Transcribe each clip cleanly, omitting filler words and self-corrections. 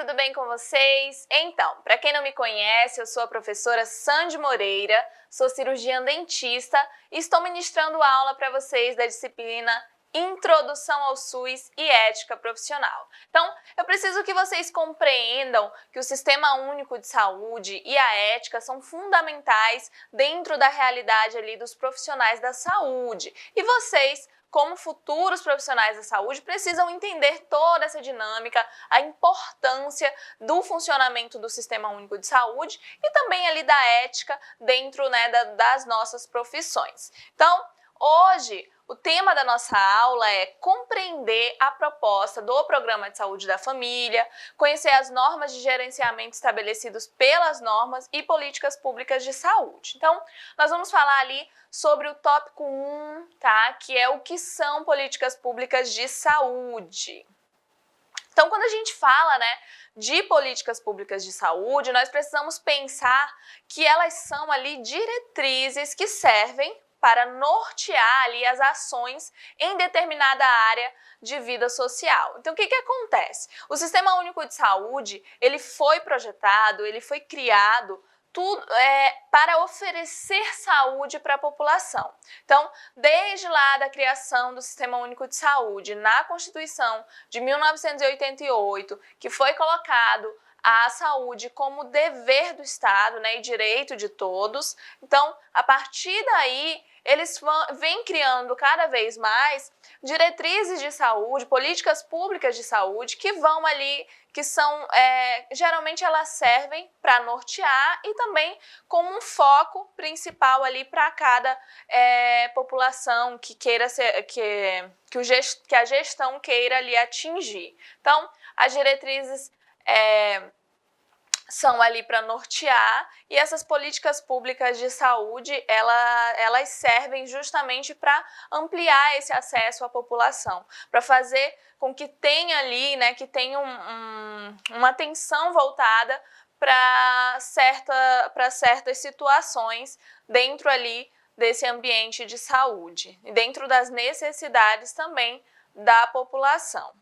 tudo bem com vocês? Então, para quem não me conhece, eu sou a professora Sandy Moreira, sou cirurgiã dentista e estou ministrando aula para vocês da disciplina Introdução ao SUS e Ética Profissional. Então, eu preciso que vocês compreendam que o Sistema Único de Saúde e a ética são fundamentais dentro da realidade ali dos profissionais da saúde. E vocês, como futuros profissionais da saúde, precisam entender toda essa dinâmica, a importância do funcionamento do Sistema Único de Saúde e também ali da ética dentro, das nossas profissões. Então, hoje, o tema da nossa aula é compreender a proposta do Programa de Saúde da Família, conhecer as normas de gerenciamento estabelecidos pelas normas e políticas públicas de saúde. Então, nós vamos falar ali sobre o tópico 1, tá? Que é o que são políticas públicas de saúde. Então, quando a gente fala, de políticas públicas de saúde, nós precisamos pensar que elas são ali diretrizes que servem para nortear ali as ações em determinada área de vida social. Então, o que acontece? O Sistema Único de Saúde, ele foi projetado, ele foi criado para oferecer saúde para a população. Então, desde lá da criação do Sistema Único de Saúde, na Constituição de 1988, que foi colocado a saúde como dever do Estado, e direito de todos. Então, a partir daí, eles vêm criando cada vez mais diretrizes de saúde, políticas públicas de saúde que vão ali, que são, geralmente elas servem para nortear e também como um foco principal ali para cada população que queira ser, que a gestão queira ali atingir. Então, as diretrizes são ali para nortear e essas políticas públicas de saúde, elas servem justamente para ampliar esse acesso à população, para fazer com que tenha ali, que tenha uma atenção voltada para certas situações dentro ali desse ambiente de saúde e dentro das necessidades também da população.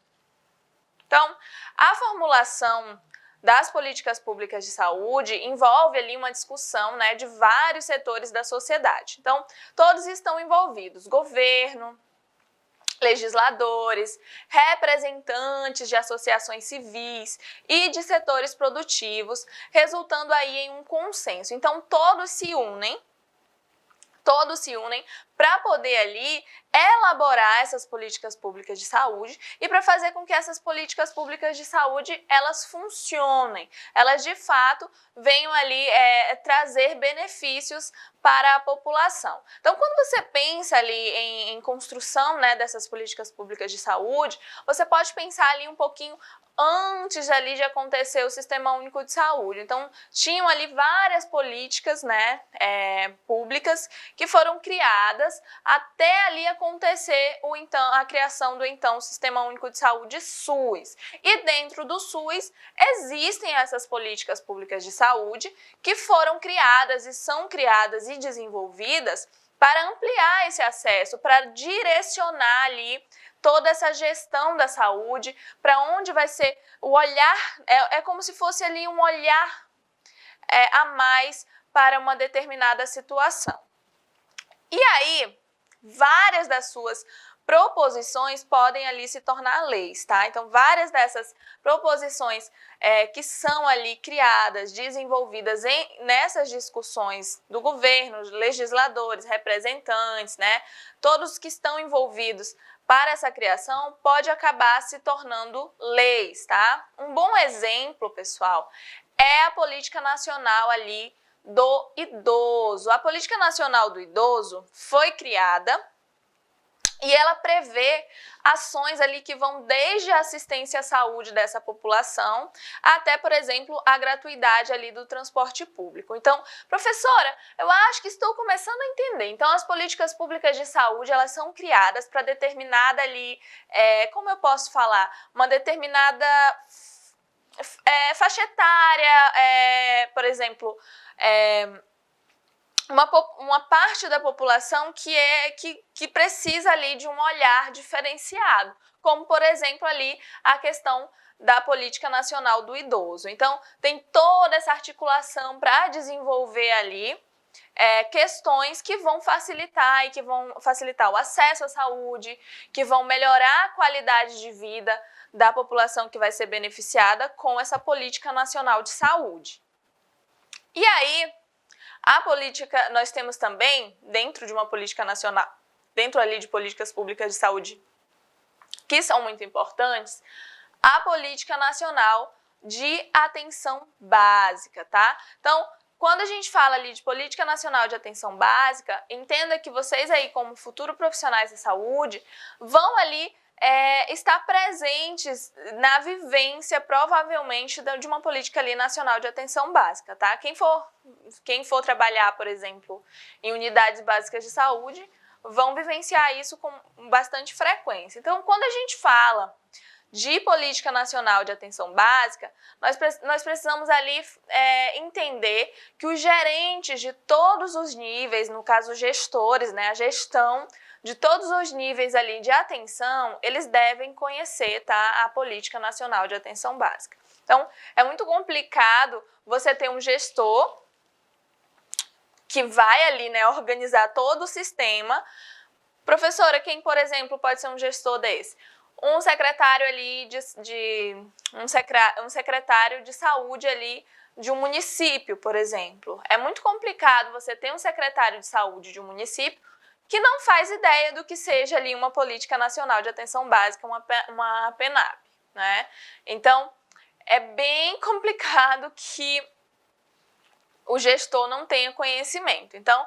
Então, a formulação das políticas públicas de saúde envolve ali uma discussão de vários setores da sociedade. Então, todos estão envolvidos: governo, legisladores, representantes de associações civis e de setores produtivos, resultando aí em um consenso. Então, todos se unem para poder ali elaborar essas políticas públicas de saúde e para fazer com que essas políticas públicas de saúde elas funcionem, elas de fato venham ali trazer benefícios para a população. Então, quando você pensa ali em construção dessas políticas públicas de saúde, você pode pensar ali um pouquinho antes ali de acontecer o Sistema Único de Saúde. Então, tinham ali várias políticas públicas que foram criadas até ali acontecer a criação do Sistema Único de Saúde SUS. E dentro do SUS existem essas políticas públicas de saúde que foram criadas e são criadas e desenvolvidas para ampliar esse acesso, para direcionar ali toda essa gestão da saúde, para onde vai ser o olhar, é como se fosse ali um olhar a mais para uma determinada situação. E aí, várias das suas proposições podem ali se tornar leis, tá? Então, várias dessas proposições que são ali criadas, desenvolvidas nessas discussões do governo, legisladores, representantes, todos que estão envolvidos para essa criação, pode acabar se tornando leis, tá? Um bom exemplo, pessoal, é a Política Nacional ali do Idoso. A Política Nacional do Idoso foi criada e ela prevê ações ali que vão desde a assistência à saúde dessa população até, por exemplo, a gratuidade ali do transporte público. Então, professora, eu acho que estou começando a entender. Então, as políticas públicas de saúde, elas são criadas para determinada ali, como eu posso falar, uma determinada faixa etária, por exemplo, uma parte da população que precisa ali de um olhar diferenciado, como, por exemplo, ali a questão da política nacional do idoso. Então, tem toda essa articulação para desenvolver ali questões que vão facilitar o acesso à saúde, que vão melhorar a qualidade de vida da população que vai ser beneficiada com essa política nacional de saúde. E aí, a política, nós temos também, dentro de uma política nacional, dentro ali de políticas públicas de saúde, que são muito importantes, a política nacional de atenção básica, tá? Então, quando a gente fala ali de política nacional de atenção básica, entenda que vocês aí, como futuros profissionais da saúde, vão ali estar presentes na vivência, provavelmente, de uma política ali nacional de atenção básica, tá? Quem for trabalhar, por exemplo, em unidades básicas de saúde, vão vivenciar isso com bastante frequência. Então, quando a gente fala de política nacional de atenção básica, nós precisamos ali entender que os gerentes de todos os níveis, no caso os gestores, né, a gestão de todos os níveis ali de atenção, eles devem conhecer, tá, a política nacional de atenção básica. Então, é muito complicado você ter um gestor que vai ali, né, organizar todo o sistema. Professora, quem, por exemplo, pode ser um gestor desse? Um secretário ali um secretário de saúde ali de um município, por exemplo. É muito complicado você ter um secretário de saúde de um município que não faz ideia do que seja ali uma política nacional de atenção básica, uma PNAB, né? Então, é bem complicado que o gestor não tenha conhecimento. Então,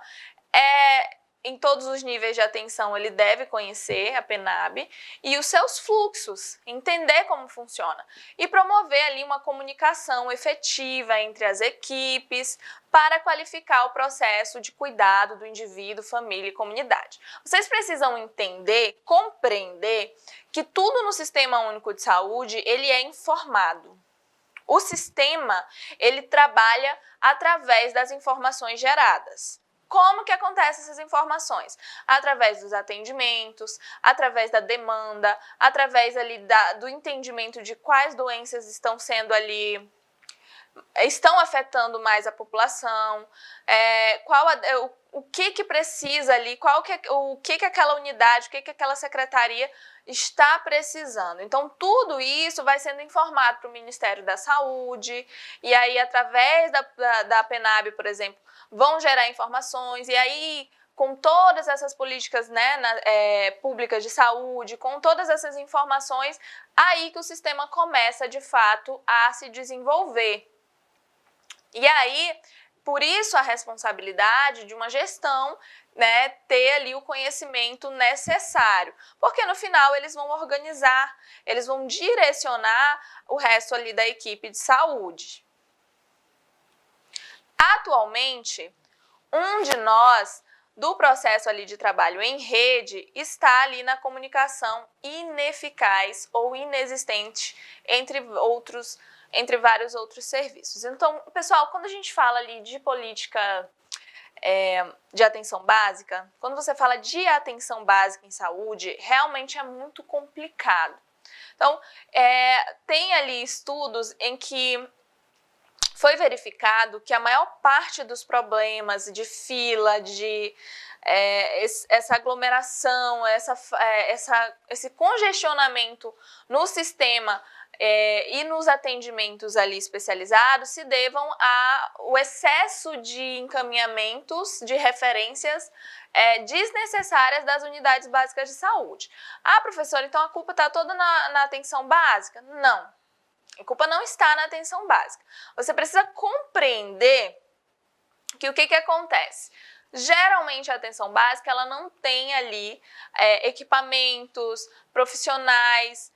em todos os níveis de atenção, ele deve conhecer a PNAB e os seus fluxos, entender como funciona e promover ali uma comunicação efetiva entre as equipes para qualificar o processo de cuidado do indivíduo, família e comunidade. Vocês precisam entender, compreender que tudo no Sistema Único de Saúde, ele é informado. O sistema, ele trabalha através das informações geradas. Como que acontecem essas informações? Através dos atendimentos, através da demanda, através ali do entendimento de quais doenças estão afetando mais a população, o que precisa ali, o que aquela unidade, o que aquela secretaria está precisando. Então, tudo isso vai sendo informado para o Ministério da Saúde, e aí, através da PNAB, por exemplo, vão gerar informações, e aí, com todas essas políticas, né, públicas de saúde, com todas essas informações, aí que o sistema começa, de fato, a se desenvolver. E aí, por isso a responsabilidade de uma gestão, né, ter ali o conhecimento necessário, porque no final eles vão organizar, eles vão direcionar o resto ali da equipe de saúde. Atualmente, um de nós do processo ali de trabalho em rede está ali na comunicação ineficaz ou inexistente entre vários outros serviços. Então, pessoal, quando a gente fala ali de política de atenção básica, quando você fala de atenção básica em saúde, realmente é muito complicado. Então, tem ali estudos em que foi verificado que a maior parte dos problemas de fila, essa aglomeração, esse congestionamento no sistema e nos atendimentos ali especializados se devam ao excesso de encaminhamentos, de referências desnecessárias das unidades básicas de saúde. Ah, professora, então a culpa está toda na atenção básica? Não. A culpa não está na atenção básica. Você precisa compreender que o que acontece? Geralmente a atenção básica ela não tem ali equipamentos profissionais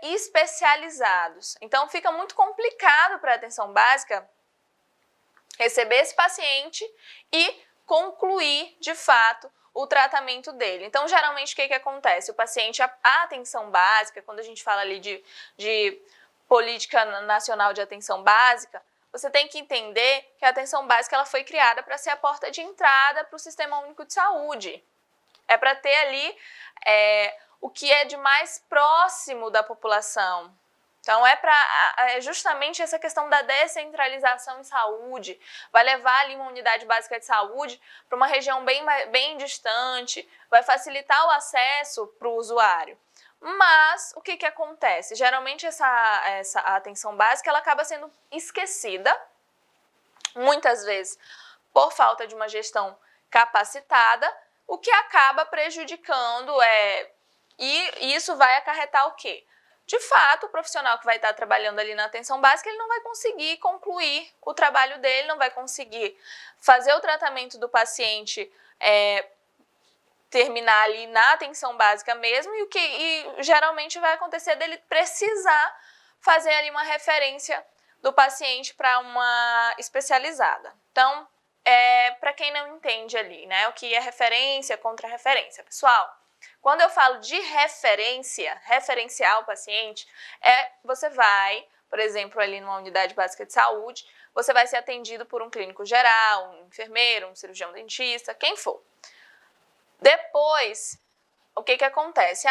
especializados. Então fica muito complicado para a atenção básica receber esse paciente e concluir de fato o tratamento dele. Então geralmente o que acontece? O paciente, a atenção básica, quando a gente fala ali de política nacional de atenção básica, você tem que entender que a atenção básica ela foi criada para ser a porta de entrada para o Sistema Único de Saúde. É para ter ali o que é de mais próximo da população. Então, é justamente essa questão da descentralização em saúde, vai levar ali uma unidade básica de saúde para uma região bem distante, vai facilitar o acesso para o usuário. Mas, o que acontece? Geralmente, essa atenção básica ela acaba sendo esquecida, muitas vezes por falta de uma gestão capacitada, o que acaba prejudicando, e isso vai acarretar o quê? De fato, o profissional que vai estar trabalhando ali na atenção básica, ele não vai conseguir concluir o trabalho dele, não vai conseguir fazer o tratamento do paciente terminar ali na atenção básica mesmo, e geralmente vai acontecer dele precisar fazer ali uma referência do paciente para uma especializada. Então, para quem não entende ali, né, o que é referência, contra-referência, pessoal, quando eu falo de referenciar o paciente, você vai, por exemplo, ali numa unidade básica de saúde, você vai ser atendido por um clínico geral, um enfermeiro, um cirurgião dentista, quem for. Depois, o que acontece?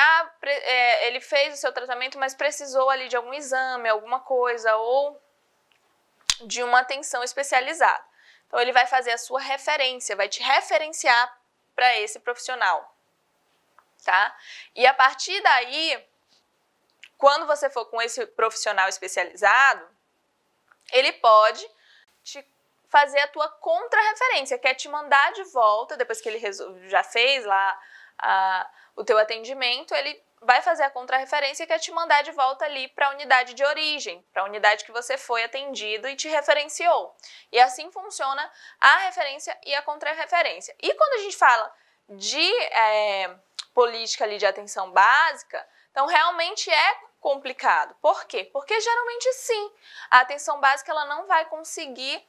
Ele fez o seu tratamento, mas precisou ali de algum exame, alguma coisa, ou de uma atenção especializada. Então, ele vai fazer a sua referência, vai te referenciar para esse profissional. Tá? E a partir daí, quando você for com esse profissional especializado, ele pode te fazer a tua contra-referência, que é te mandar de volta, depois que ele já fez lá o teu atendimento, ele vai fazer a contra-referência, que é te mandar de volta ali para a unidade de origem, para a unidade que você foi atendido e te referenciou. E assim funciona a referência e a contra-referência. E quando a gente fala de política ali de atenção básica, então realmente é complicado. Por quê? Porque geralmente sim, a atenção básica ela não vai conseguir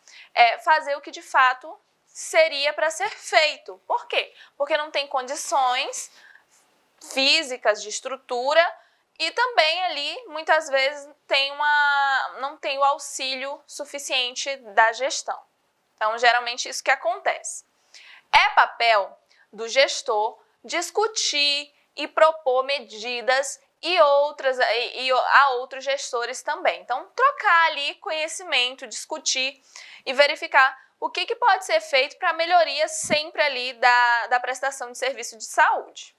fazer o que de fato seria para ser feito. Por quê? Porque não tem condições físicas de estrutura e também ali muitas vezes não tem o auxílio suficiente da gestão. Então geralmente isso que acontece. É papel do gestor discutir e propor medidas e a outros gestores também. Então, trocar ali conhecimento, discutir e verificar o que pode ser feito para melhoria sempre ali da prestação de serviço de saúde.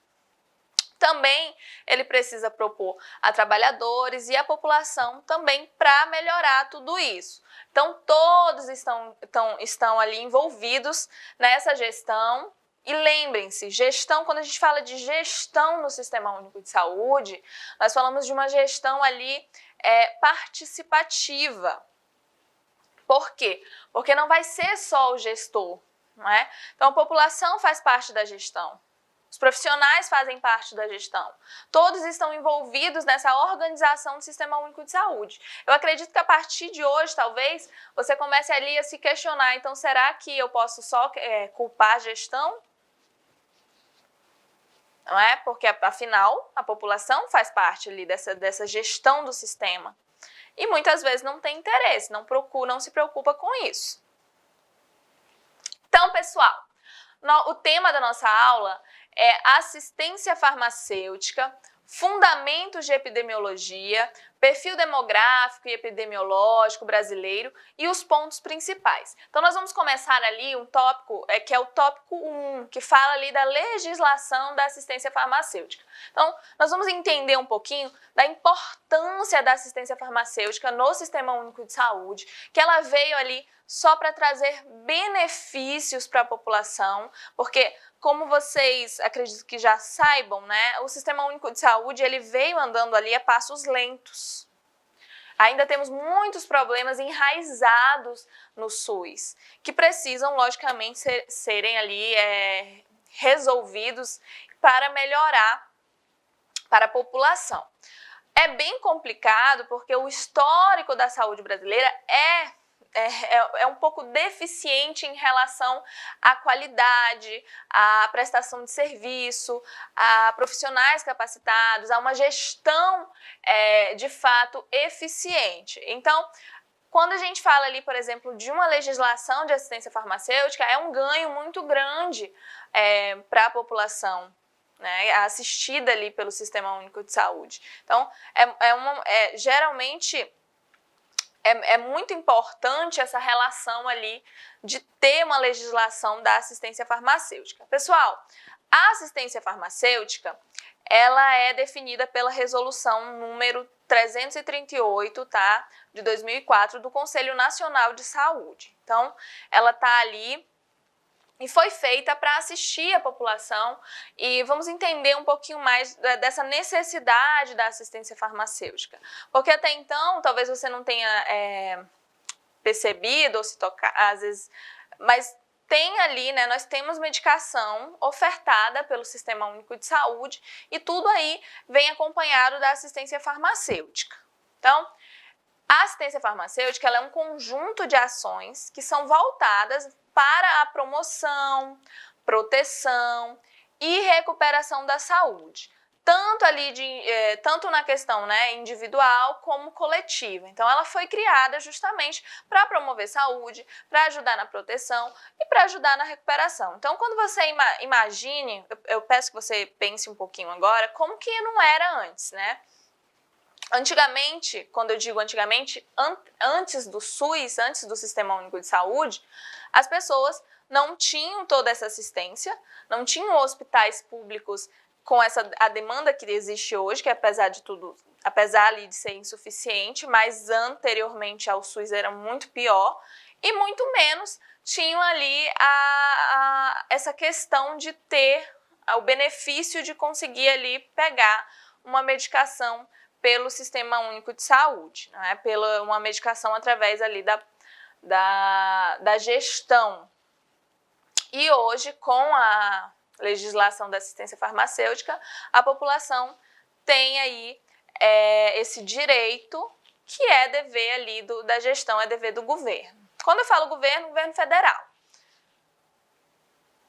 Também ele precisa propor a trabalhadores e a população também para melhorar tudo isso. Então, todos estão ali envolvidos nessa gestão. E lembrem-se, gestão, quando a gente fala de gestão no Sistema Único de Saúde, nós falamos de uma gestão ali participativa. Por quê? Porque não vai ser só o gestor, não é? Então, a população faz parte da gestão. Os profissionais fazem parte da gestão. Todos estão envolvidos nessa organização do Sistema Único de Saúde. Eu acredito que a partir de hoje, talvez, você comece ali a se questionar, então, será que eu posso só culpar a gestão? Não é? Porque, afinal, a população faz parte ali dessa gestão do sistema. E muitas vezes não tem interesse, não se preocupa com isso. Então, pessoal, o tema da nossa aula é assistência farmacêutica, fundamentos de epidemiologia, perfil demográfico e epidemiológico brasileiro e os pontos principais. Então, nós vamos começar ali um tópico, que é o tópico 1, que fala ali da legislação da assistência farmacêutica. Então, nós vamos entender um pouquinho da importância da assistência farmacêutica no Sistema Único de Saúde, que ela veio ali só para trazer benefícios para a população, porque, como vocês acredito que já saibam, né, o Sistema Único de Saúde ele veio andando ali a passos lentos. Ainda temos muitos problemas enraizados no SUS, que precisam, logicamente, serem ali resolvidos para melhorar para a população. É bem complicado porque o histórico da saúde brasileira é um pouco deficiente em relação à qualidade, à prestação de serviço, a profissionais capacitados, a uma gestão de fato eficiente. Então, quando a gente fala ali, por exemplo, de uma legislação de assistência farmacêutica, é um ganho muito grande para a população, né, assistida ali pelo Sistema Único de Saúde. Então, geralmente é muito importante essa relação ali de ter uma legislação da assistência farmacêutica. Pessoal, a assistência farmacêutica, ela é definida pela resolução número 338, tá, de 2004, do Conselho Nacional de Saúde. Então, ela está ali e foi feita para assistir a população, e vamos entender um pouquinho mais dessa necessidade da assistência farmacêutica. Porque até então, talvez você não tenha percebido ou se tocar, às vezes, mas tem ali, né, nós temos medicação ofertada pelo Sistema Único de Saúde e tudo aí vem acompanhado da assistência farmacêutica. Então, a assistência farmacêutica ela é um conjunto de ações que são voltadas para a promoção, proteção e recuperação da saúde, tanto ali tanto na questão, né, individual como coletiva. Então, ela foi criada justamente para promover saúde, para ajudar na proteção e para ajudar na recuperação. Então, quando você imagine, eu peço que você pense um pouquinho agora, como que não era antes, né? Antigamente, quando eu digo antigamente, antes do SUS, antes do Sistema Único de Saúde, as pessoas não tinham toda essa assistência, não tinham hospitais públicos com a demanda que existe hoje, que apesar de tudo, apesar ali de ser insuficiente, mas anteriormente ao SUS era muito pior, e muito menos tinham ali essa questão de ter o benefício de conseguir ali pegar uma medicação pelo Sistema Único de Saúde, não é? Pela uma medicação através ali da gestão. E hoje, com a legislação da assistência farmacêutica, a população tem aí esse direito que é dever ali da gestão, é dever do governo. Quando eu falo governo federal.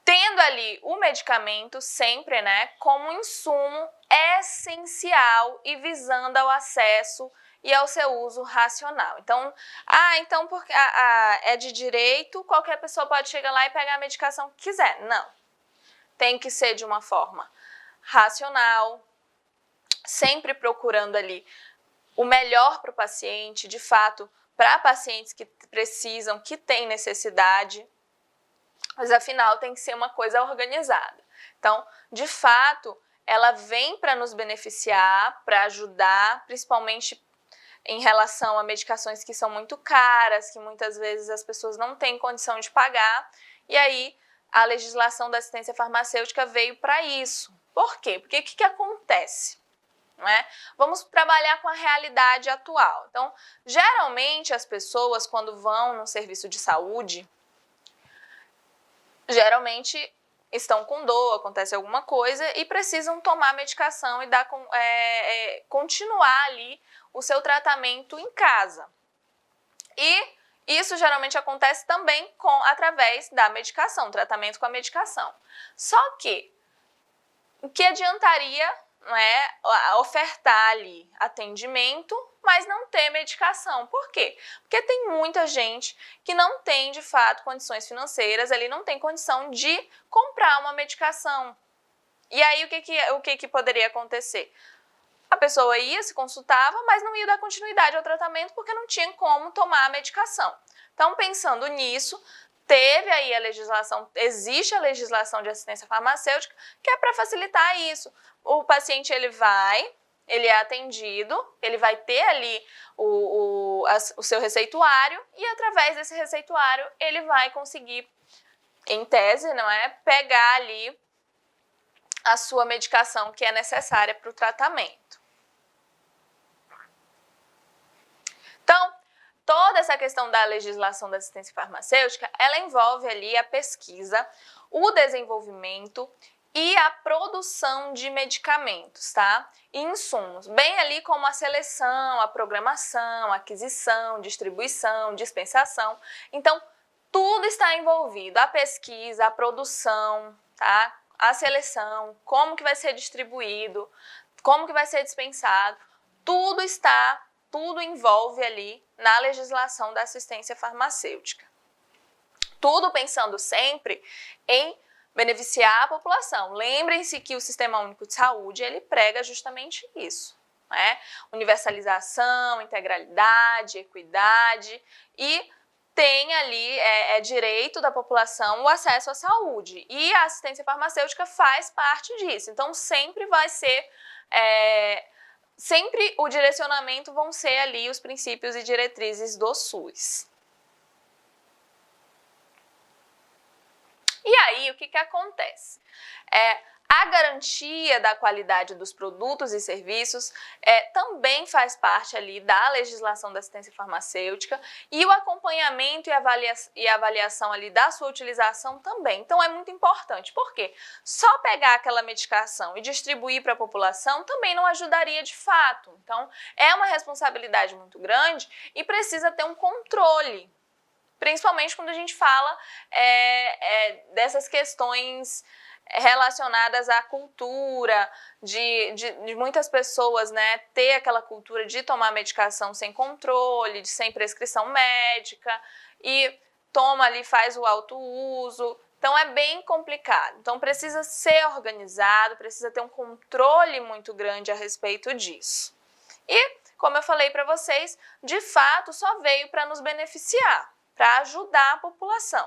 Tendo ali o medicamento sempre, né, como insumo essencial e visando ao acesso e ao seu uso racional. Então, então porque é de direito, qualquer pessoa pode chegar lá e pegar a medicação que quiser. Não. Tem que ser de uma forma racional, sempre procurando ali o melhor para o paciente, de fato, para pacientes que precisam, que têm necessidade. Mas afinal tem que ser uma coisa organizada. Então, de fato, ela vem para nos beneficiar, para ajudar, principalmente em relação a medicações que são muito caras, que muitas vezes as pessoas não têm condição de pagar. E aí, a legislação da assistência farmacêutica veio para isso. Por quê? Porque o que acontece? Não é? Vamos trabalhar com a realidade atual. Então, geralmente as pessoas, quando vão num serviço de saúde, geralmente estão com dor, acontece alguma coisa e precisam tomar medicação e continuar ali o seu tratamento em casa. E isso geralmente acontece também através da medicação, tratamento com a medicação. Só que o que adiantaria, não é, ofertar ali atendimento, mas não ter medicação. Por quê? Porque tem muita gente que não tem, de fato, condições financeiras, ele não tem condição de comprar uma medicação. E aí, o que poderia acontecer? A pessoa ia, se consultava, mas não ia dar continuidade ao tratamento porque não tinha como tomar a medicação. Então, pensando nisso, teve aí a legislação, existe a legislação de assistência farmacêutica, que é para facilitar isso. O paciente, ele é atendido, ele vai ter ali o seu receituário e através desse receituário ele vai conseguir, em tese, não é, pegar ali a sua medicação que é necessária para o tratamento. Então, toda essa questão da legislação da assistência farmacêutica, ela envolve ali a pesquisa, o desenvolvimento e a produção de medicamentos, tá? E insumos, bem ali como a seleção, a programação, a aquisição, distribuição, dispensação. Então, tudo está envolvido, a pesquisa, a produção, tá? A seleção, como que vai ser distribuído, como que vai ser dispensado, tudo está tudo envolve ali na legislação da assistência farmacêutica. Tudo pensando sempre em beneficiar a população. Lembrem-se que o Sistema Único de Saúde, ele prega justamente isso, né? Universalização, integralidade, equidade e tem ali, direito da população o acesso à saúde. E a assistência farmacêutica faz parte disso. Então, sempre vai ser, sempre o direcionamento vão ser ali os princípios e diretrizes do SUS. E aí, o que acontece? A garantia da qualidade dos produtos e serviços também faz parte ali da legislação da assistência farmacêutica e o acompanhamento e avaliação ali da sua utilização também. Então é muito importante, porque só pegar aquela medicação e distribuir para a população também não ajudaria de fato. Então é uma responsabilidade muito grande e precisa ter um controle, principalmente quando a gente fala dessas questões relacionadas à cultura, de muitas pessoas, né, ter aquela cultura de tomar medicação sem controle, sem prescrição médica, e toma ali, faz o autouso. Então é bem complicado. Então precisa ser organizado, precisa ter um controle muito grande a respeito disso. E, como eu falei para vocês, de fato só veio para nos beneficiar, para ajudar a população.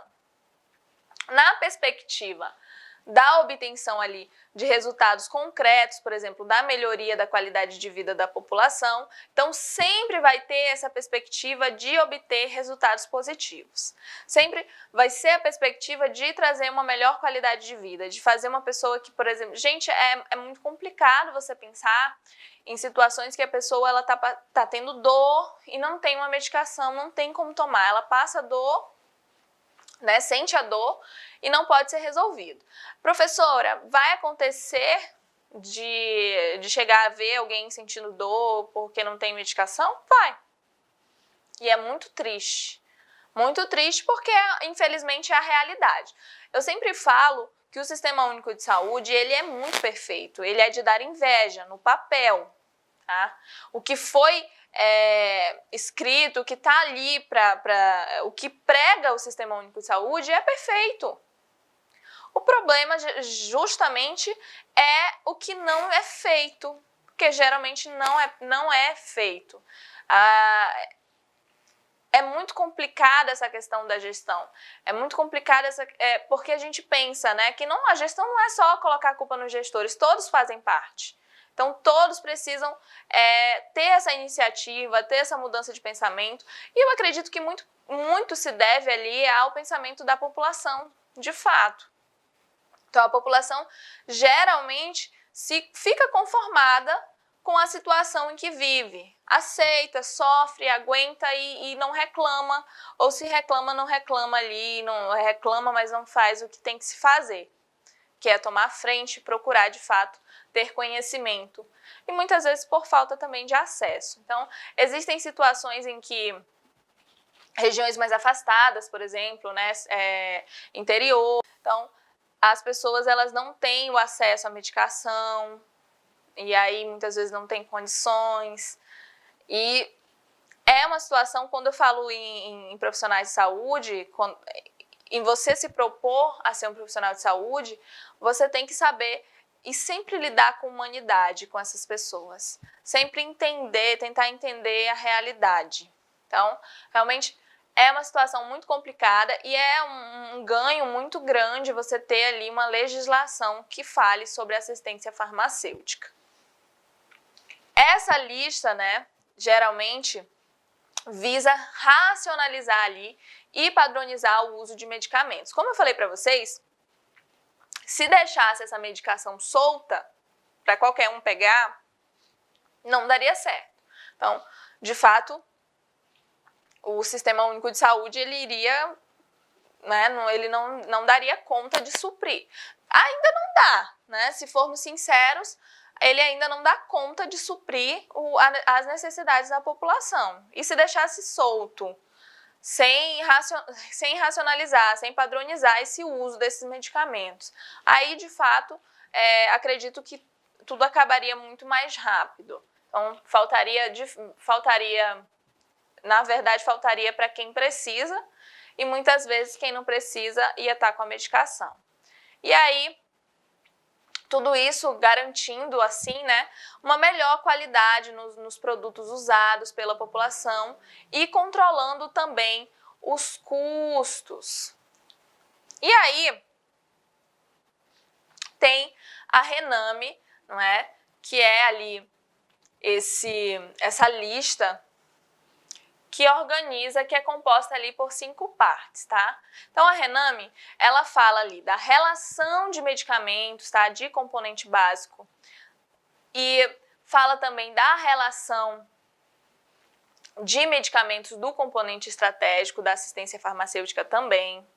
Na perspectiva da obtenção ali de resultados concretos, por exemplo, da melhoria da qualidade de vida da população, então sempre vai ter essa perspectiva de obter resultados positivos. Sempre vai ser a perspectiva de trazer uma melhor qualidade de vida, de fazer uma pessoa que, por exemplo, gente, é muito complicado você pensar em situações que a pessoa ela tá tendo dor e não tem uma medicação, não tem como tomar, ela passa dor, né, sente a dor e não pode ser resolvido. Professora, vai acontecer de chegar a ver alguém sentindo dor porque não tem medicação? Vai. E é muito triste porque infelizmente é a realidade. Eu sempre falo que o Sistema Único de Saúde, ele é muito perfeito, ele é de dar inveja no papel, tá? O que foi escrito, o que está ali o que prega o Sistema Único de Saúde é perfeito. O problema justamente é o que não é feito, porque geralmente não é feito. É muito complicada essa questão da gestão, é muito complicada porque a gente pensa, né, que a gestão não é só colocar a culpa nos gestores, todos fazem parte. Então, todos precisam ter essa iniciativa, ter essa mudança de pensamento. E eu acredito que muito se deve ali ao pensamento da população, de fato. Então, a população geralmente fica conformada com a situação em que vive. Aceita, sofre, aguenta e não reclama. Ou se reclama, não reclama ali, não reclama, mas não faz o que tem que se fazer, que é tomar frente e procurar, de fato, ter conhecimento. E muitas vezes por falta também de acesso. Então, existem situações em que regiões mais afastadas, por exemplo, né, interior, então as pessoas elas não têm o acesso à medicação e aí muitas vezes não têm condições. E é uma situação, quando eu falo em profissionais de saúde, em você se propor a ser um profissional de saúde, você tem que saber e sempre lidar com humanidade com essas pessoas. Sempre tentar entender a realidade. Então, realmente é uma situação muito complicada e é um ganho muito grande você ter ali uma legislação que fale sobre assistência farmacêutica. Essa lista, né, geralmente visa racionalizar ali e padronizar o uso de medicamentos. Como eu falei para vocês, se deixasse essa medicação solta para qualquer um pegar, não daria certo. Então, de fato, o Sistema Único de Saúde ele iria, né, ele não daria conta de suprir. Ainda não dá, né? Se formos sinceros, ele ainda não dá conta de suprir as necessidades da população. E se deixasse solto, sem racionalizar, sem padronizar esse uso desses medicamentos, aí, de fato, acredito que tudo acabaria muito mais rápido. Então, na verdade, faltaria para quem precisa e muitas vezes quem não precisa ia estar com a medicação. E aí, tudo isso garantindo, assim, né, uma melhor qualidade nos produtos usados pela população e controlando também os custos. E aí, tem a Rename, não é? Que é ali essa lista que organiza, que é composta ali por 5 partes, tá? Então, a Rename, ela fala ali da relação de medicamentos, tá? De componente básico. E fala também da relação de medicamentos do componente estratégico da assistência farmacêutica também.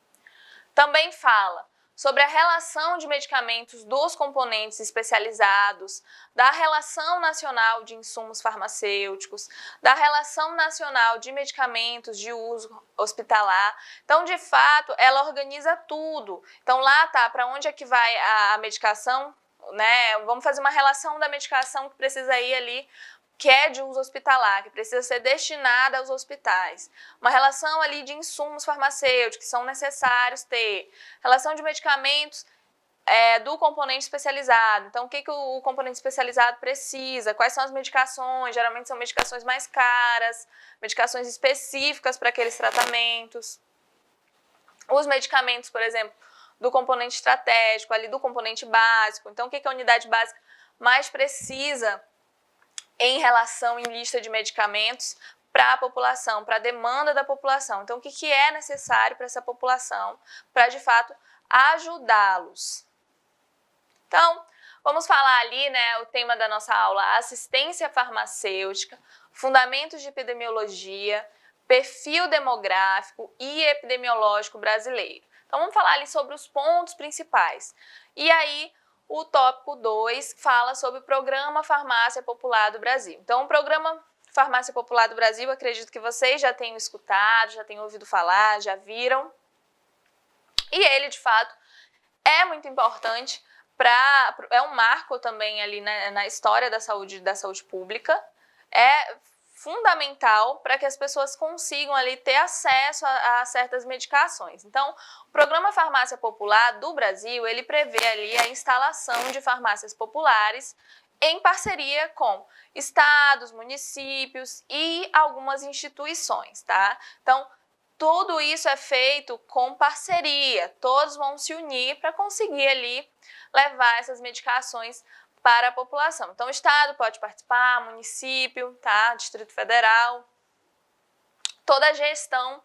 Também fala sobre a relação de medicamentos dos componentes especializados, da Relação Nacional de Insumos Farmacêuticos, da Relação Nacional de Medicamentos de Uso Hospitalar. Então, de fato, ela organiza tudo. Então, lá tá para onde é que vai a medicação, né? Vamos fazer uma relação da medicação que precisa ir ali, que é de uso hospitalar, que precisa ser destinada aos hospitais. Uma relação ali de insumos farmacêuticos que são necessários ter. Relação de medicamentos do componente especializado. Então, o que o componente especializado precisa? Quais são as medicações? Geralmente são medicações mais caras, medicações específicas para aqueles tratamentos. Os medicamentos, por exemplo, do componente estratégico, ali do componente básico. Então, o que a unidade básica mais precisa em relação em lista de medicamentos para a população, para a demanda da população. Então, o que é necessário para essa população, para de fato ajudá-los. Então, vamos falar ali, né, o tema da nossa aula, assistência farmacêutica, fundamentos de epidemiologia, perfil demográfico e epidemiológico brasileiro. Então, vamos falar ali sobre os pontos principais. E aí, o tópico 2 fala sobre o Programa Farmácia Popular do Brasil. Então, o Programa Farmácia Popular do Brasil, acredito que vocês já tenham escutado, já tenham ouvido falar, já viram. E ele, de fato, é muito importante, é um marco também ali, né, na história da saúde pública. É fundamental para que as pessoas consigam ali ter acesso a certas medicações. Então, o Programa Farmácia Popular do Brasil, ele prevê ali a instalação de farmácias populares em parceria com estados, municípios e algumas instituições, tá? Então, tudo isso é feito com parceria, todos vão se unir para conseguir ali levar essas medicações para a população. Então, o estado pode participar, município, tá? Distrito Federal, toda a gestão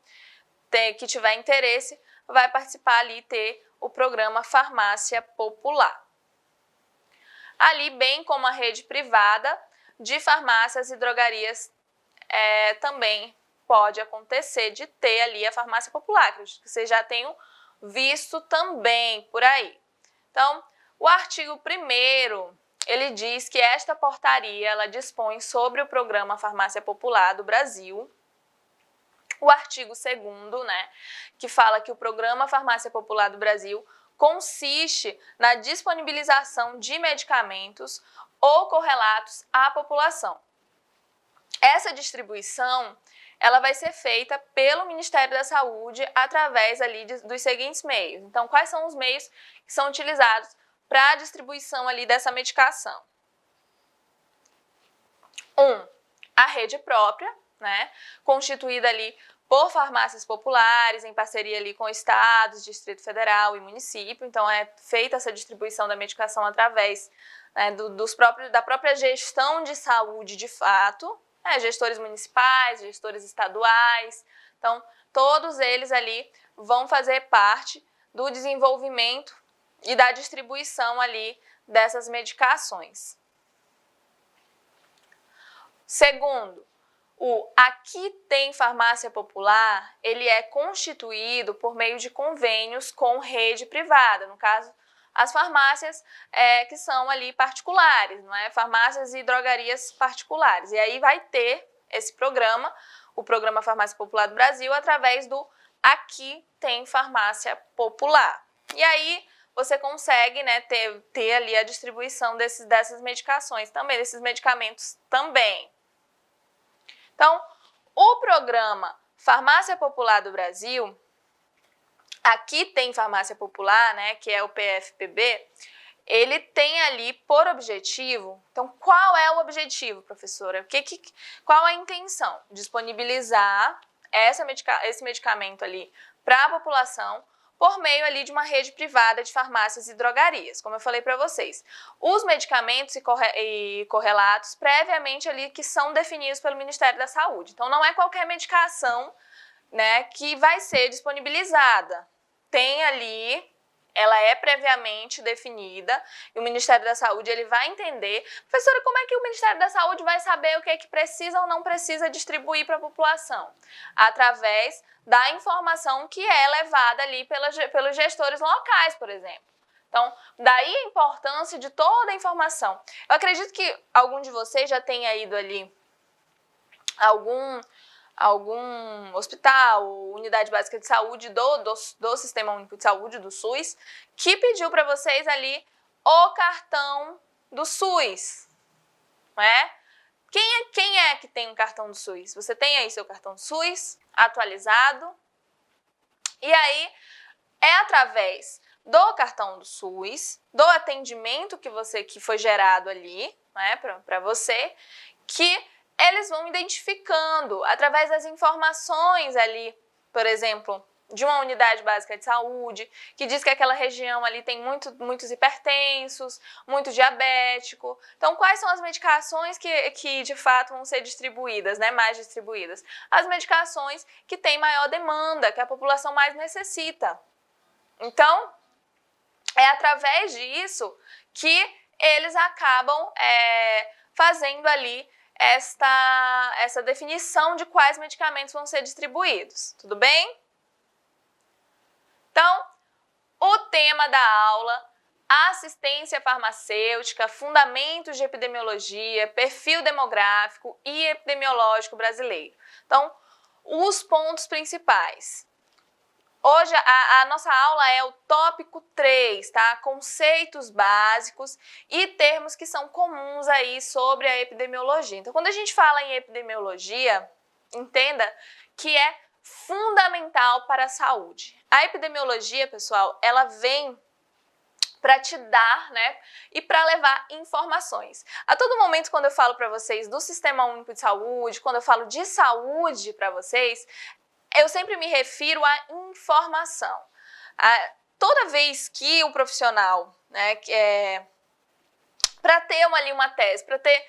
que tiver interesse vai participar ali, ter o programa Farmácia Popular. Ali, bem como a rede privada de farmácias e drogarias, também pode acontecer de ter ali a farmácia popular, que vocês já tenham visto também por aí. Então, o artigo 1º, ele diz que esta portaria, ela dispõe sobre o Programa Farmácia Popular do Brasil. O artigo 2º, né, que fala que o Programa Farmácia Popular do Brasil consiste na disponibilização de medicamentos ou correlatos à população. Essa distribuição, ela vai ser feita pelo Ministério da Saúde através ali dos seguintes meios. Então, quais são os meios que são utilizados para a distribuição ali dessa medicação? A rede própria, né, constituída ali por farmácias populares, em parceria ali com estados, Distrito Federal e município. Então, é feita essa distribuição da medicação através, né, da própria gestão de saúde de fato, gestores municipais, gestores estaduais. Então, todos eles ali vão fazer parte do desenvolvimento e da distribuição ali dessas medicações. Segundo, o Aqui Tem Farmácia Popular, ele é constituído por meio de convênios com rede privada, no caso, as farmácias que são ali particulares, não é? Farmácias e drogarias particulares. E aí vai ter esse programa, o Programa Farmácia Popular do Brasil, através do Aqui Tem Farmácia Popular. E aí você consegue, né, ter ali a distribuição dessas medicações também, desses medicamentos também. Então, o programa Farmácia Popular do Brasil, aqui tem Farmácia Popular, né, que é o PFPB, ele tem ali por objetivo, então qual é o objetivo, professora? Qual a intenção? Disponibilizar esse medicamento ali para a população por meio ali de uma rede privada de farmácias e drogarias, como eu falei para vocês. Os medicamentos e correlatos previamente ali que são definidos pelo Ministério da Saúde. Então não é qualquer medicação, né, que vai ser disponibilizada. Tem ali, ela é previamente definida e o Ministério da Saúde ele vai entender. Professora, como é que o Ministério da Saúde vai saber o que é que precisa ou não precisa distribuir para a população? Através da informação que é levada ali pelos gestores locais, por exemplo. Então, daí a importância de toda a informação. Eu acredito que algum de vocês já tenha ido ali algum hospital, unidade básica de saúde do Sistema Único de Saúde, do SUS, que pediu para vocês ali o cartão do SUS, não é? Quem é que tem um cartão do SUS? Você tem aí seu cartão do SUS atualizado? E aí, é através do cartão do SUS, do atendimento que foi gerado ali, né, para você, que eles vão identificando através das informações ali, por exemplo, de uma unidade básica de saúde, que diz que aquela região ali tem muitos hipertensos, muito diabético. Então, quais são as medicações que de fato vão ser distribuídas, né, mais distribuídas? As medicações que têm maior demanda, que a população mais necessita. Então, é através disso que eles acabam fazendo ali essa definição de quais medicamentos vão ser distribuídos. Tudo bem? Então, o tema da aula, assistência farmacêutica, fundamentos de epidemiologia, perfil demográfico e epidemiológico brasileiro. Então, os pontos principais. Hoje a nossa aula é o tópico 3, tá? Conceitos básicos e termos que são comuns aí sobre a epidemiologia. Então, quando a gente fala em epidemiologia, entenda que é fundamental para a saúde. A epidemiologia, pessoal, ela vem para te dar, né, e para levar informações. A todo momento, quando eu falo para vocês do Sistema Único de Saúde, quando eu falo de saúde para vocês, eu sempre me refiro à informação. Toda vez que o profissional, né, para ter uma tese, para ter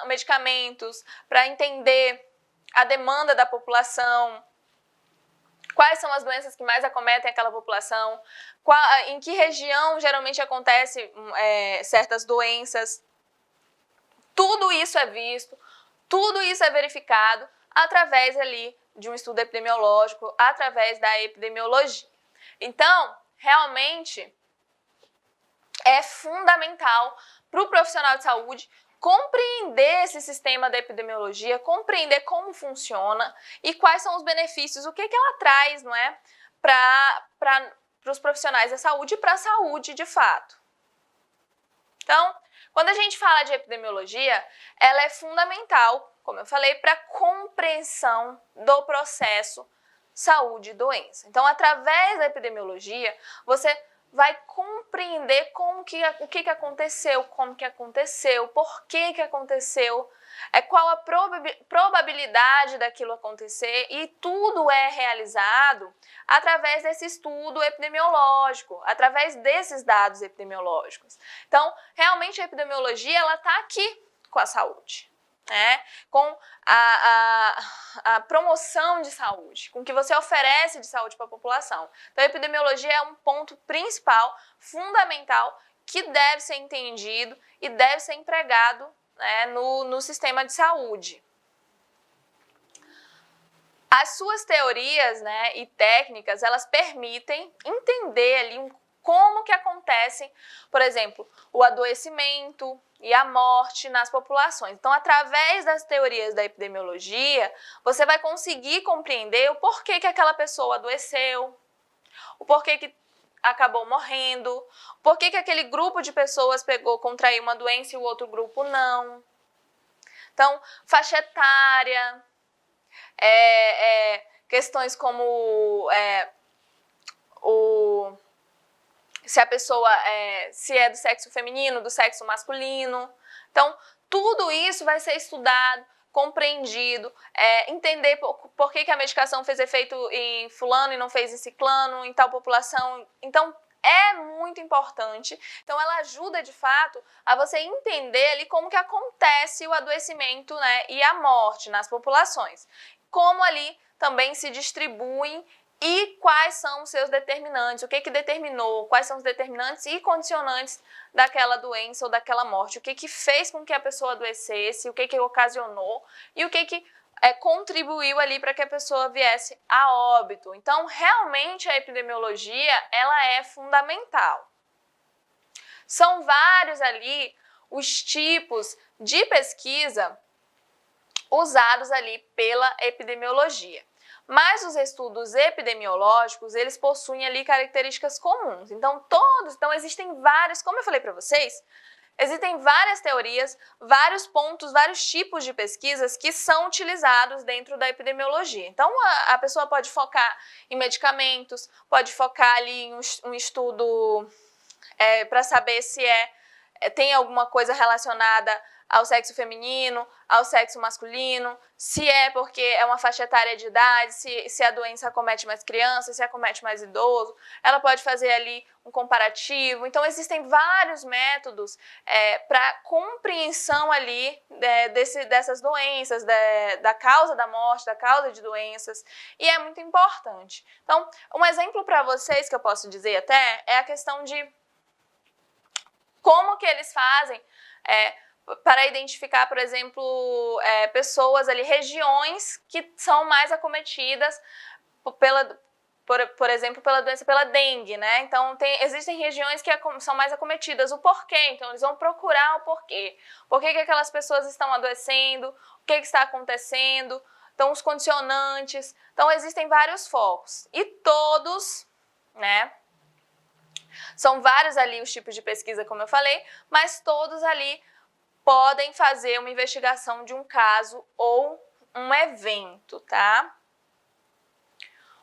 medicamentos, para entender a demanda da população, quais são as doenças que mais acometem aquela população, em que região geralmente acontecem certas doenças. Tudo isso é visto, tudo isso é verificado através ali de um estudo epidemiológico, através da epidemiologia. Então, realmente, é fundamental para o profissional de saúde compreender esse sistema da epidemiologia, compreender como funciona e quais são os benefícios, o que ela traz, não é, para os profissionais da saúde e para a saúde de fato. Então, quando a gente fala de epidemiologia, ela é fundamental, como eu falei, para a compreensão do processo saúde e doença. Então, através da epidemiologia, você vai compreender o que aconteceu, como que aconteceu, por que aconteceu, qual a probabilidade daquilo acontecer, e tudo é realizado através desse estudo epidemiológico, através desses dados epidemiológicos. Então, realmente a epidemiologia ela está aqui com a saúde, né? Com a promoção de saúde, com o que você oferece de saúde para a população. Então, a epidemiologia é um ponto principal, fundamental, que deve ser entendido e deve ser empregado, né, no sistema de saúde. As suas teorias, né, e técnicas, elas permitem entender ali como que acontecem, por exemplo, o adoecimento e a morte nas populações. Então, através das teorias da epidemiologia, você vai conseguir compreender o porquê que aquela pessoa adoeceu, o porquê que acabou morrendo, por que aquele grupo de pessoas contraiu uma doença e o outro grupo não. Então, faixa etária, questões como se a pessoa se é do sexo feminino, do sexo masculino. Então, tudo isso vai ser estudado, compreendido, entender por que a medicação fez efeito em fulano e não fez em ciclano, em tal população. Então, é muito importante. Então, ela ajuda, de fato, a você entender ali como que acontece o adoecimento, né, e a morte nas populações. Como ali também se distribuem e quais são os seus determinantes, o que determinou, quais são os determinantes e condicionantes daquela doença ou daquela morte, o que fez com que a pessoa adoecesse, o que ocasionou e o que contribuiu ali para que a pessoa viesse a óbito. Então, realmente a epidemiologia, ela é fundamental. São vários ali os tipos de pesquisa usados ali pela epidemiologia. Mas os estudos epidemiológicos, eles possuem ali características comuns. Então, existem vários, como eu falei para vocês, existem várias teorias, vários pontos, vários tipos de pesquisas que são utilizados dentro da epidemiologia. Então, a pessoa pode focar em medicamentos, pode focar ali em um estudo para saber se tem alguma coisa relacionada ao sexo feminino, ao sexo masculino, se é porque é uma faixa etária de idade, se a doença acomete mais crianças, se acomete mais idoso. Ela pode fazer ali um comparativo. Então, existem vários métodos para compreensão ali dessas doenças, da causa da morte, da causa de doenças, e é muito importante. Então, um exemplo para vocês que eu posso dizer até é a questão de como que eles fazem para identificar, por exemplo, pessoas ali, regiões que são mais acometidas por exemplo, pela doença, pela dengue, né? Então, existem regiões que são mais acometidas. O porquê? Então, eles vão procurar o porquê. Por que aquelas pessoas estão adoecendo? O que está acontecendo? Então, os condicionantes. Então, existem vários focos. E todos, né? São vários ali os tipos de pesquisa, como eu falei, mas todos ali podem fazer uma investigação de um caso ou um evento, tá?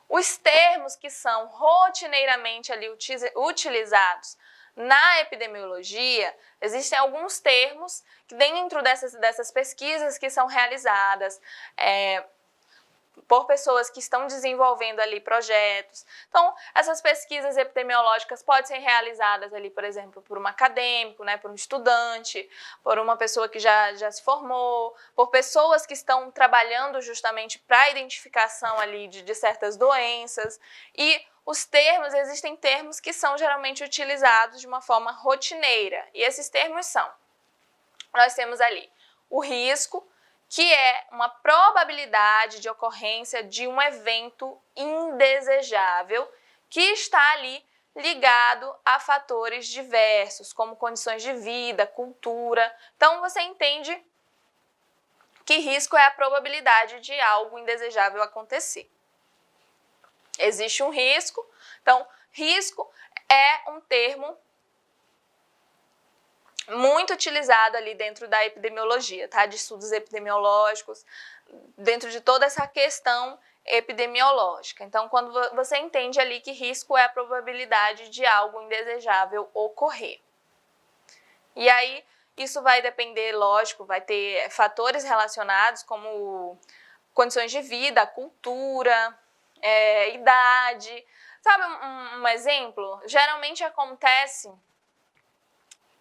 Os termos que são rotineiramente ali utilizados na epidemiologia, existem alguns termos que dentro dessas pesquisas que são realizadas por pessoas que estão desenvolvendo ali projetos. Então, essas pesquisas epidemiológicas podem ser realizadas ali, por exemplo, por um acadêmico, né, por um estudante, por uma pessoa que já se formou, por pessoas que estão trabalhando justamente para a identificação ali de certas doenças. E existem termos que são geralmente utilizados de uma forma rotineira. E esses termos nós temos ali o risco, que é uma probabilidade de ocorrência de um evento indesejável que está ali ligado a fatores diversos, como condições de vida, cultura. Então, você entende que risco é a probabilidade de algo indesejável acontecer. Existe um risco, então, risco é um termo muito utilizado ali dentro da epidemiologia, tá? De estudos epidemiológicos, dentro de toda essa questão epidemiológica. Então, quando você entende ali que risco é a probabilidade de algo indesejável ocorrer. E aí, isso vai depender, lógico, vai ter fatores relacionados como condições de vida, cultura, idade. Sabe um exemplo? Geralmente acontece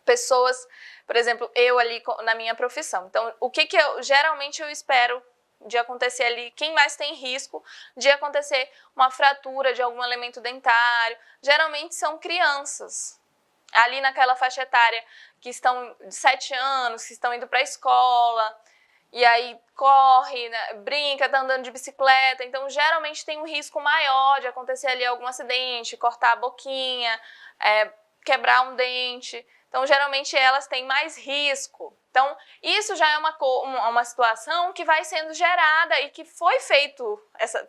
pessoas, por exemplo, eu ali na minha profissão. Então, o que geralmente eu espero de acontecer ali, quem mais tem risco de acontecer uma fratura de algum elemento dentário, geralmente são crianças. Ali naquela faixa etária que estão de 7 anos, que estão indo para a escola, e aí corre, né, brinca, tá andando de bicicleta, então geralmente tem um risco maior de acontecer ali algum acidente, cortar a boquinha, quebrar um dente. Então, geralmente, elas têm mais risco. Então, isso já é uma situação que vai sendo gerada e que foi feito,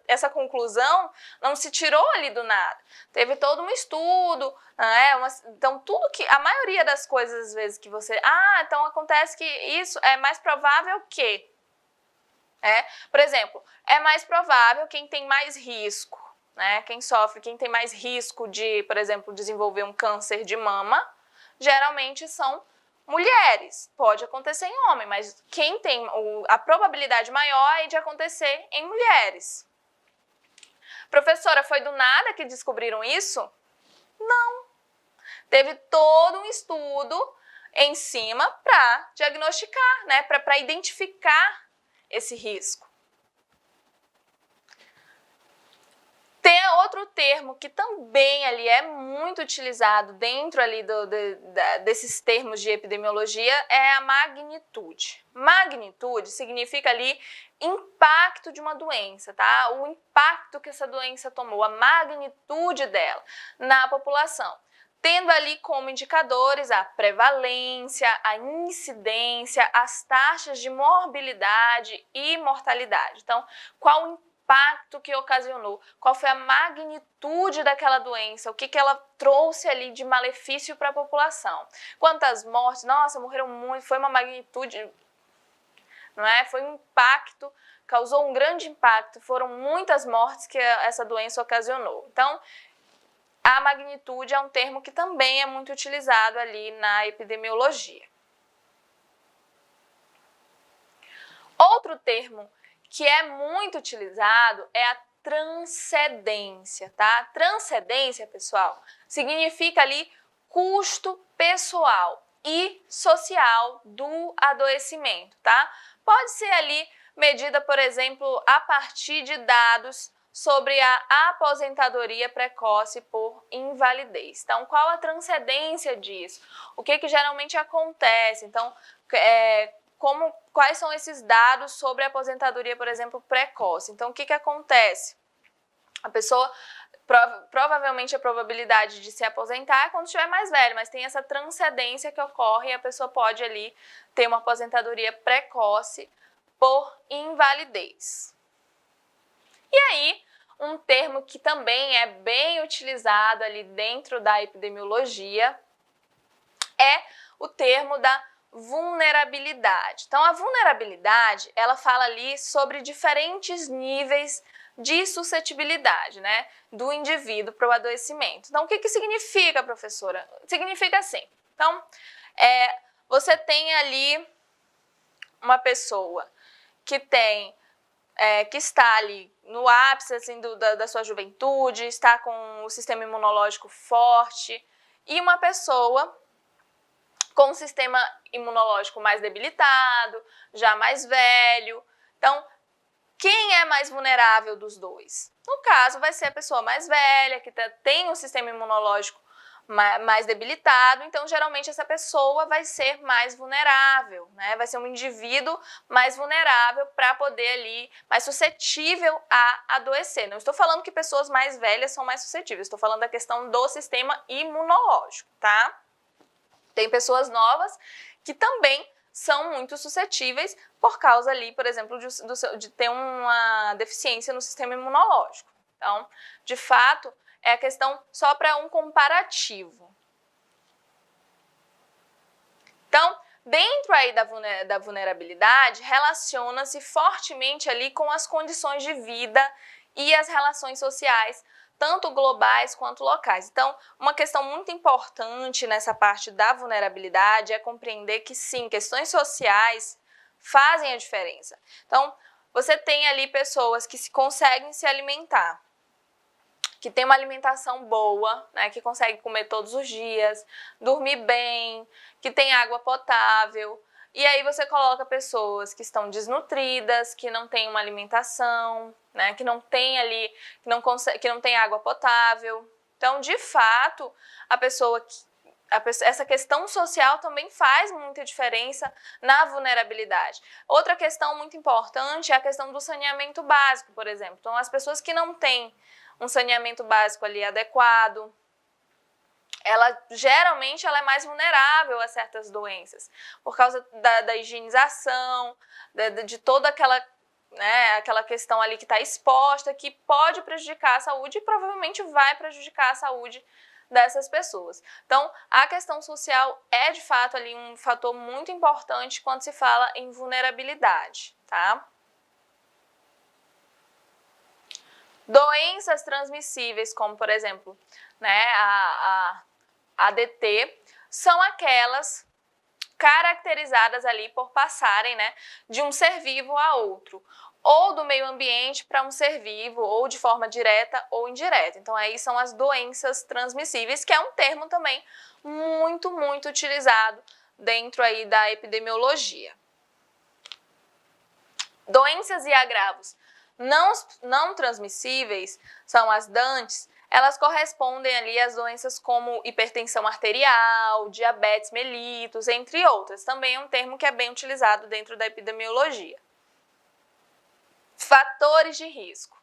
essa conclusão não se tirou ali do nada. Teve todo um estudo, né? Então, a maioria das coisas, às vezes, que você... então acontece que isso é mais provável que... por exemplo, é mais provável quem tem mais risco, né? Quem tem mais risco de, por exemplo, desenvolver um câncer de mama, geralmente são mulheres. Pode acontecer em homem, mas quem tem a probabilidade maior é de acontecer em mulheres. Professora, foi do nada que descobriram isso? Não. Teve todo um estudo em cima para diagnosticar, né? Para identificar esse risco. Tem outro termo que também ali é muito utilizado dentro ali desses termos de epidemiologia, é a magnitude. Magnitude significa ali impacto de uma doença, tá? O impacto que essa doença tomou, a magnitude dela na população. Tendo ali como indicadores a prevalência, a incidência, as taxas de morbilidade e mortalidade. Então, qual o impacto que ocasionou, qual foi a magnitude daquela doença, o que ela trouxe ali de malefício para a população. Quantas mortes, nossa, morreram muito, foi uma magnitude, não é? Foi um impacto, causou um grande impacto, foram muitas mortes que essa doença ocasionou. Então, a magnitude é um termo que também é muito utilizado ali na epidemiologia. Outro termo que é muito utilizado é a transcendência, tá? Transcendência, pessoal, significa ali custo pessoal e social do adoecimento, tá? Pode ser ali medida, por exemplo, a partir de dados sobre a aposentadoria precoce por invalidez. Então, qual a transcendência disso? O que geralmente acontece? Então, quais são esses dados sobre a aposentadoria, por exemplo, precoce? Então, o que acontece? A pessoa, provavelmente a probabilidade de se aposentar é quando estiver mais velho, mas tem essa transcendência que ocorre e a pessoa pode ali ter uma aposentadoria precoce por invalidez. E aí, um termo que também é bem utilizado ali dentro da epidemiologia é o termo da vulnerabilidade. Então, a vulnerabilidade, ela fala ali sobre diferentes níveis de suscetibilidade, né, do indivíduo para o adoecimento. Então, o que significa, professora? Significa assim, então, você tem ali uma pessoa que está ali no ápice assim, da sua juventude, está com o sistema imunológico forte, e uma pessoa com um sistema imunológico mais debilitado, já mais velho. Então, quem é mais vulnerável dos dois? No caso, vai ser a pessoa mais velha, que tem um sistema imunológico mais debilitado, então geralmente essa pessoa vai ser mais vulnerável, né? Vai ser um indivíduo mais vulnerável para poder ali, mais suscetível a adoecer. Não estou falando que pessoas mais velhas são mais suscetíveis, estou falando da questão do sistema imunológico, tá? Tem pessoas novas que também são muito suscetíveis por causa ali, por exemplo, de ter uma deficiência no sistema imunológico. Então, de fato, é a questão só para um comparativo. Então, dentro aí da vulnerabilidade, relaciona-se fortemente ali com as condições de vida e as relações sociais, tanto globais quanto locais. Então, uma questão muito importante nessa parte da vulnerabilidade é compreender que sim, questões sociais fazem a diferença. Então, você tem ali pessoas que conseguem se alimentar, que tem uma alimentação boa, né, que consegue comer todos os dias, dormir bem, que tem água potável. E aí você coloca pessoas que estão desnutridas, que não têm uma alimentação, né, que não tem ali, que não tem água potável. Então, de fato, essa questão social também faz muita diferença na vulnerabilidade. Outra questão muito importante é a questão do saneamento básico, por exemplo. Então, as pessoas que não têm um saneamento básico ali adequado, geralmente ela é mais vulnerável a certas doenças, por causa da higienização, de toda aquela, né, aquela questão ali que está exposta, que pode prejudicar a saúde e provavelmente vai prejudicar a saúde dessas pessoas. Então, a questão social é de fato ali um fator muito importante quando se fala em vulnerabilidade, tá? Doenças transmissíveis, como por exemplo, né, a ADT, são aquelas caracterizadas ali por passarem, né, de um ser vivo a outro, ou do meio ambiente para um ser vivo, ou de forma direta ou indireta. Então aí são as doenças transmissíveis, que é um termo também muito utilizado dentro aí da epidemiologia. Doenças e agravos não transmissíveis são as DANTs. Elas correspondem ali às doenças como hipertensão arterial, diabetes mellitus, entre outras. Também é um termo que é bem utilizado dentro da epidemiologia. Fatores de risco.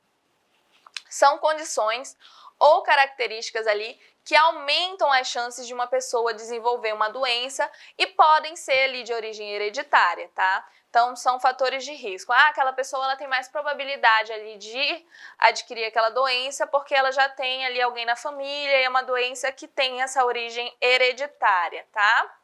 São condições ou características ali que aumentam as chances de uma pessoa desenvolver uma doença e podem ser ali de origem hereditária, tá? Então, são fatores de risco. Aquela pessoa ela tem mais probabilidade ali de adquirir aquela doença porque ela já tem ali alguém na família e é uma doença que tem essa origem hereditária, tá?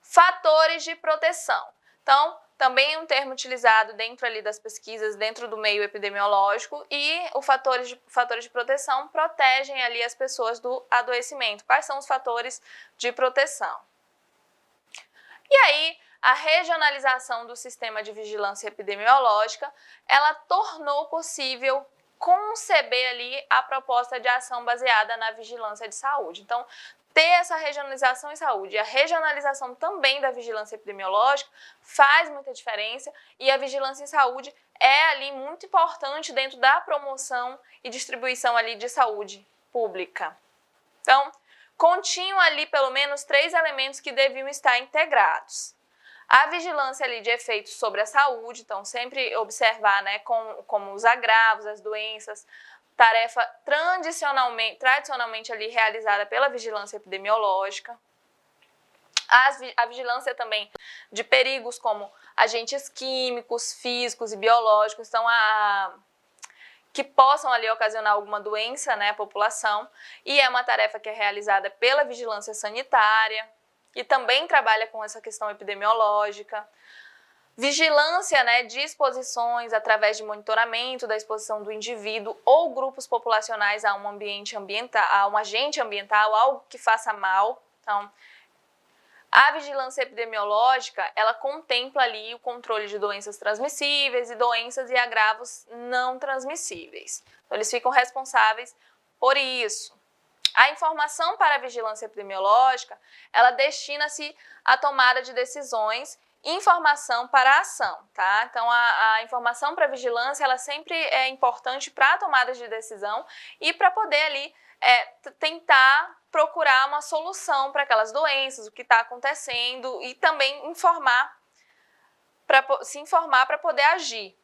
Fatores de proteção. Então, também é um termo utilizado dentro ali das pesquisas, dentro do meio epidemiológico, e os fatores de proteção protegem ali as pessoas do adoecimento. Quais são os fatores de proteção? E aí, a regionalização do sistema de vigilância epidemiológica, ela tornou possível conceber ali a proposta de ação baseada na vigilância de saúde. Então, ter essa regionalização em saúde e a regionalização também da vigilância epidemiológica faz muita diferença, e a vigilância em saúde é ali muito importante dentro da promoção e distribuição ali de saúde pública. Então, continham ali pelo menos 3 elementos que deviam estar integrados. A vigilância ali de efeitos sobre a saúde, então sempre observar, né, como os agravos, as doenças, tarefa tradicionalmente ali realizada pela vigilância epidemiológica. A vigilância também de perigos como agentes químicos, físicos e biológicos, então que possam ali ocasionar alguma doença, né, à população, e é uma tarefa que é realizada pela vigilância sanitária, e também trabalha com essa questão epidemiológica. Vigilância, né, de exposições através de monitoramento da exposição do indivíduo ou grupos populacionais a um agente ambiental, algo que faça mal. Então, a vigilância epidemiológica, ela contempla ali o controle de doenças transmissíveis e doenças e agravos não transmissíveis. Então, eles ficam responsáveis por isso. A informação para a vigilância epidemiológica, ela destina-se à tomada de decisões, informação para a ação, tá? Então, a informação para a vigilância, ela sempre é importante para a tomada de decisão e para poder ali tentar procurar uma solução para aquelas doenças, o que está acontecendo, e também se informar para poder agir.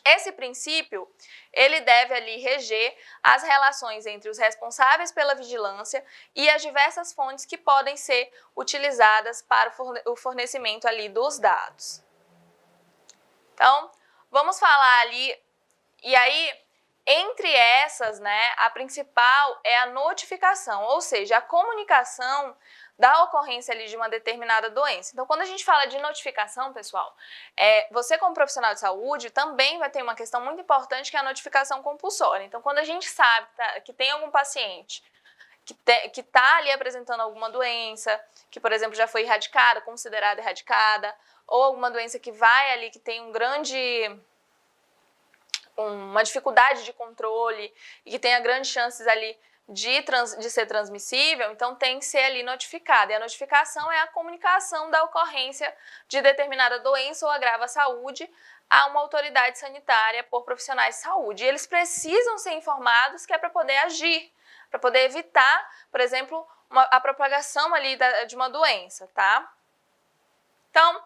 Esse princípio, ele deve ali reger as relações entre os responsáveis pela vigilância e as diversas fontes que podem ser utilizadas para o fornecimento ali dos dados. Então, vamos falar ali, e aí, entre essas, né, a principal é a notificação, ou seja, a comunicação da ocorrência ali de uma determinada doença. Então, quando a gente fala de notificação, pessoal, você como profissional de saúde também vai ter uma questão muito importante, que é a notificação compulsória. Então, quando a gente sabe que tem algum paciente que está ali apresentando alguma doença, que, por exemplo, já foi erradicada, considerada erradicada, ou alguma doença que vai ali, que tem uma dificuldade de controle e que tenha grandes chances ali de ser transmissível, então tem que ser ali notificada. E a notificação é a comunicação da ocorrência de determinada doença ou agravo à saúde a uma autoridade sanitária por profissionais de saúde. E eles precisam ser informados, que é para poder agir, para poder evitar, por exemplo, a propagação ali de uma doença, tá? Então,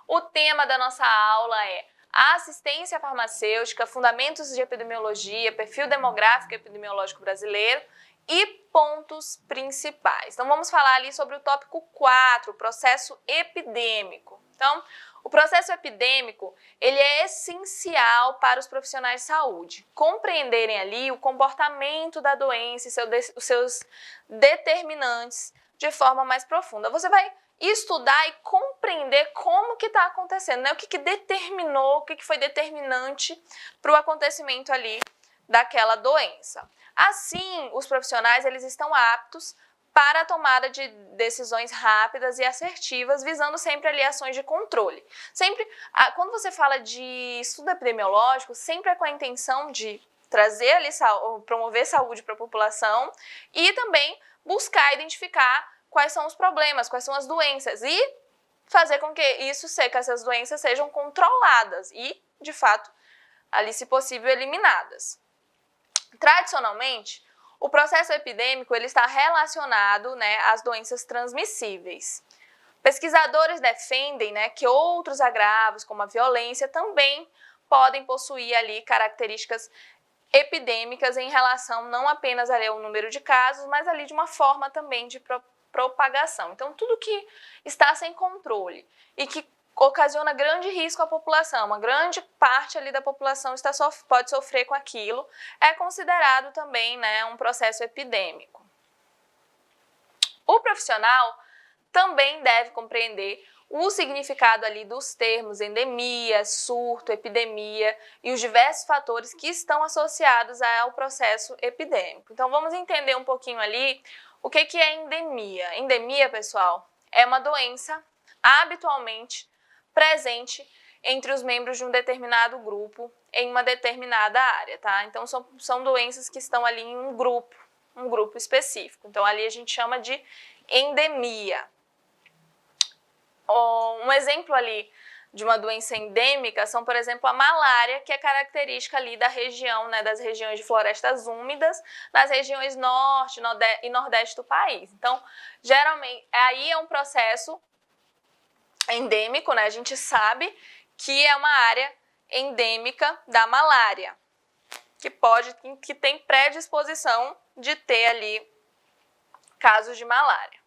o tema da nossa aula é a assistência farmacêutica, fundamentos de epidemiologia, perfil demográfico e epidemiológico brasileiro e pontos principais. Então vamos falar ali sobre o tópico 4, o processo epidêmico. Então, o processo epidêmico, ele é essencial para os profissionais de saúde compreenderem ali o comportamento da doença e os seus determinantes de forma mais profunda. Você vai estudar e compreender como que está acontecendo, né? O que determinou, o que foi determinante para o acontecimento ali daquela doença. Assim, os profissionais eles estão aptos para a tomada de decisões rápidas e assertivas, visando sempre ali ações de controle. Sempre, quando você fala de estudo epidemiológico, sempre é com a intenção de trazer ali, promover saúde para a população e também buscar identificar quais são os problemas, quais são as doenças e fazer com que essas doenças sejam controladas e, de fato, ali, se possível, eliminadas. Tradicionalmente, o processo epidêmico ele está relacionado, né, às doenças transmissíveis. Pesquisadores defendem, né, que outros agravos, como a violência, também podem possuir ali características epidêmicas em relação não apenas ali ao número de casos, mas ali de uma forma também de propagação. Então, tudo que está sem controle e que ocasiona grande risco à população, uma grande parte ali da população pode sofrer com aquilo, é considerado também, né, um processo epidêmico. O profissional também deve compreender o significado ali dos termos endemia, surto, epidemia e os diversos fatores que estão associados ao processo epidêmico. Então, vamos entender um pouquinho ali o que é endemia. Endemia, pessoal, é uma doença habitualmente presente entre os membros de um determinado grupo em uma determinada área, tá? Então, são doenças que estão ali em um grupo específico. Então, ali a gente chama de endemia. Um exemplo ali de uma doença endêmica são, por exemplo, a malária, que é característica ali da região, né, das regiões de florestas úmidas, nas regiões norte e nordeste do país. Então, geralmente, aí é um processo endêmico, né? A gente sabe que é uma área endêmica da malária, que tem predisposição de ter ali casos de malária.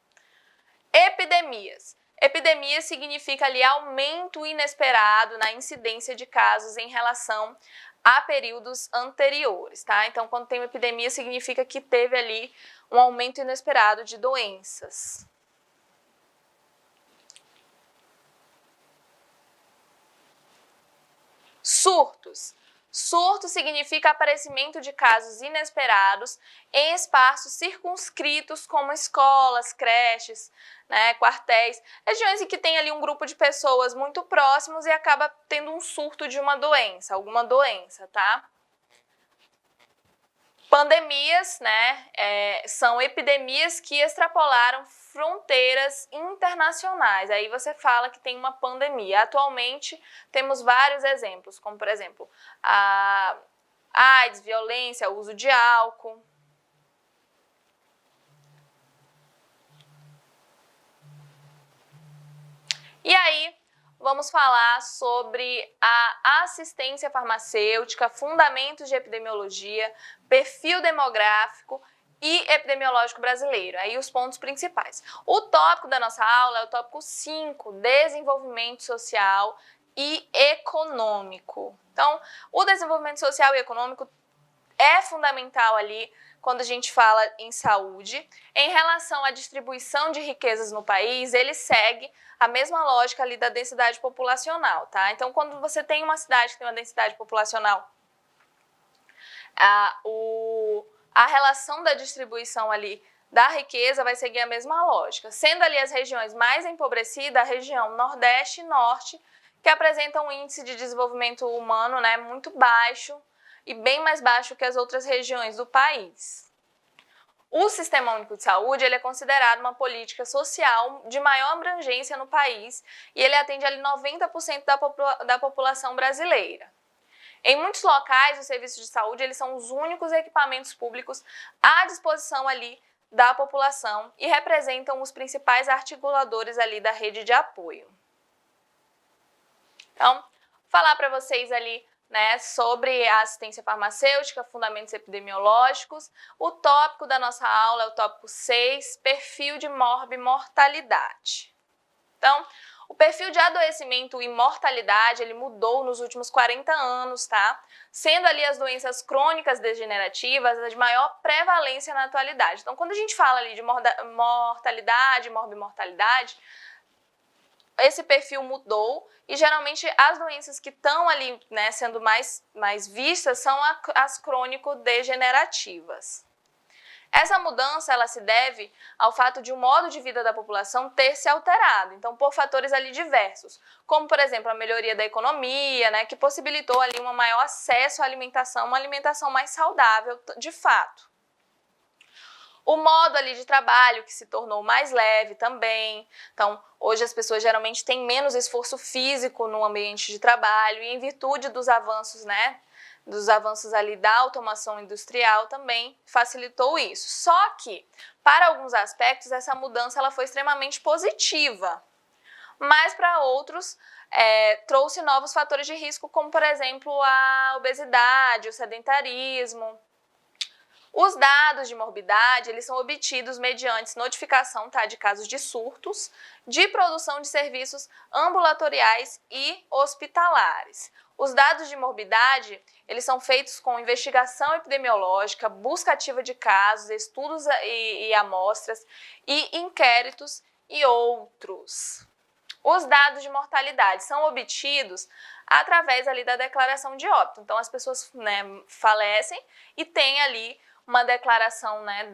Epidemias. Epidemia significa ali aumento inesperado na incidência de casos em relação a períodos anteriores, tá? Então, quando tem uma epidemia, significa que teve ali um aumento inesperado de doenças. Surtos. Surto significa aparecimento de casos inesperados em espaços circunscritos como escolas, creches, né, quartéis, regiões em que tem ali um grupo de pessoas muito próximos e acaba tendo um surto de alguma doença, tá? Pandemias, né, são epidemias que extrapolaram fronteiras internacionais. Aí você fala que tem uma pandemia. Atualmente, temos vários exemplos, como, por exemplo, a AIDS, violência, o uso de álcool. E aí, vamos falar sobre a assistência farmacêutica, fundamentos de epidemiologia, perfil demográfico e epidemiológico brasileiro. Aí os pontos principais. O tópico da nossa aula é o tópico 5, desenvolvimento social e econômico. Então, o desenvolvimento social e econômico é fundamental ali quando a gente fala em saúde. Em relação à distribuição de riquezas no país, ele segue a mesma lógica ali da densidade populacional, tá? Então, quando você tem uma cidade que tem uma densidade populacional, a relação da distribuição ali da riqueza vai seguir a mesma lógica, sendo ali as regiões mais empobrecidas, a região Nordeste e Norte, que apresentam um índice de desenvolvimento humano, né, muito baixo e bem mais baixo que as outras regiões do país. O Sistema Único de Saúde ele é considerado uma política social de maior abrangência no país e ele atende ali 90% da população brasileira. Em muitos locais, os serviços de saúde eles são os únicos equipamentos públicos à disposição ali da população e representam os principais articuladores ali da rede de apoio. Então, vou falar para vocês ali né, sobre a assistência farmacêutica, fundamentos epidemiológicos. O tópico da nossa aula é o tópico 6, perfil de morbimortalidade. Então, o perfil de adoecimento e mortalidade, ele mudou nos últimos 40 anos, tá? Sendo ali as doenças crônicas degenerativas as de maior prevalência na atualidade. Então, quando a gente fala ali de mortalidade, morbimortalidade, esse perfil mudou e geralmente as doenças que estão ali, né, sendo mais vistas são as crônico-degenerativas. Essa mudança ela se deve ao fato de o modo de vida da população ter se alterado, então por fatores ali diversos, como por exemplo a melhoria da economia, né, que possibilitou ali um maior acesso à alimentação, uma alimentação mais saudável de fato. O modo ali de trabalho que se tornou mais leve também, então hoje as pessoas geralmente têm menos esforço físico no ambiente de trabalho e em virtude dos avanços, né, ali da automação industrial também facilitou isso. Só que, para alguns aspectos, essa mudança ela foi extremamente positiva, mas para outros trouxe novos fatores de risco, como por exemplo a obesidade, o sedentarismo. Os dados de morbidade, eles são obtidos mediante notificação, tá, de casos de surtos, de produção de serviços ambulatoriais e hospitalares. Os dados de morbidade, eles são feitos com investigação epidemiológica, busca ativa de casos, estudos e amostras, e inquéritos e outros. Os dados de mortalidade são obtidos através ali da declaração de óbito. Então, as pessoas, né, falecem e tem ali uma declaração, né,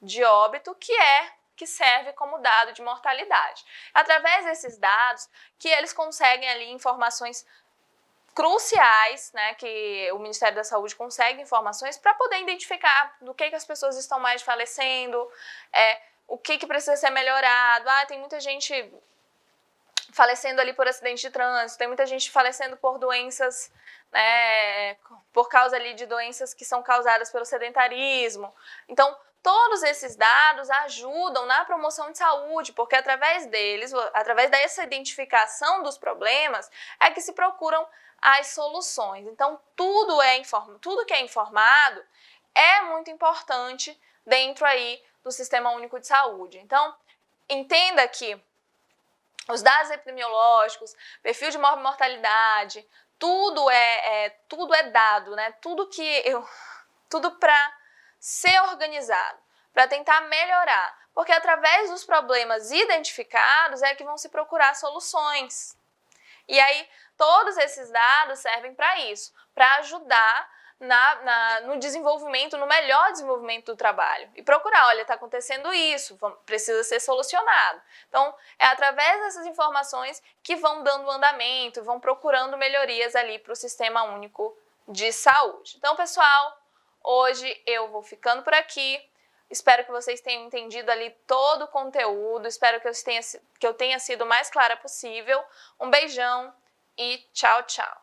de óbito que serve como dado de mortalidade. Através desses dados que eles conseguem ali informações cruciais, né, que o Ministério da Saúde consegue informações para poder identificar do que as pessoas estão mais falecendo, o que precisa ser melhorado. Tem muita gente falecendo ali por acidente de trânsito, tem muita gente falecendo por doenças, né, por causa ali de doenças que são causadas pelo sedentarismo. Então, todos esses dados ajudam na promoção de saúde, porque através deles, através dessa identificação dos problemas, é que se procuram as soluções. Então, tudo que é informado é muito importante dentro aí do Sistema Único de Saúde. Então, entenda que os dados epidemiológicos, perfil de morbimortalidade, tudo é dado, né? Tudo para ser organizado, para tentar melhorar, porque através dos problemas identificados é que vão se procurar soluções. E aí, todos esses dados servem para isso, para ajudar no desenvolvimento, no melhor desenvolvimento do trabalho. E procurar, olha, está acontecendo isso, precisa ser solucionado. Então, é através dessas informações que vão dando andamento, vão procurando melhorias ali para o Sistema Único de Saúde. Então, pessoal, hoje eu vou ficando por aqui. Espero que vocês tenham entendido ali todo o conteúdo, espero que eu tenha sido o mais clara possível. Um beijão e tchau, tchau!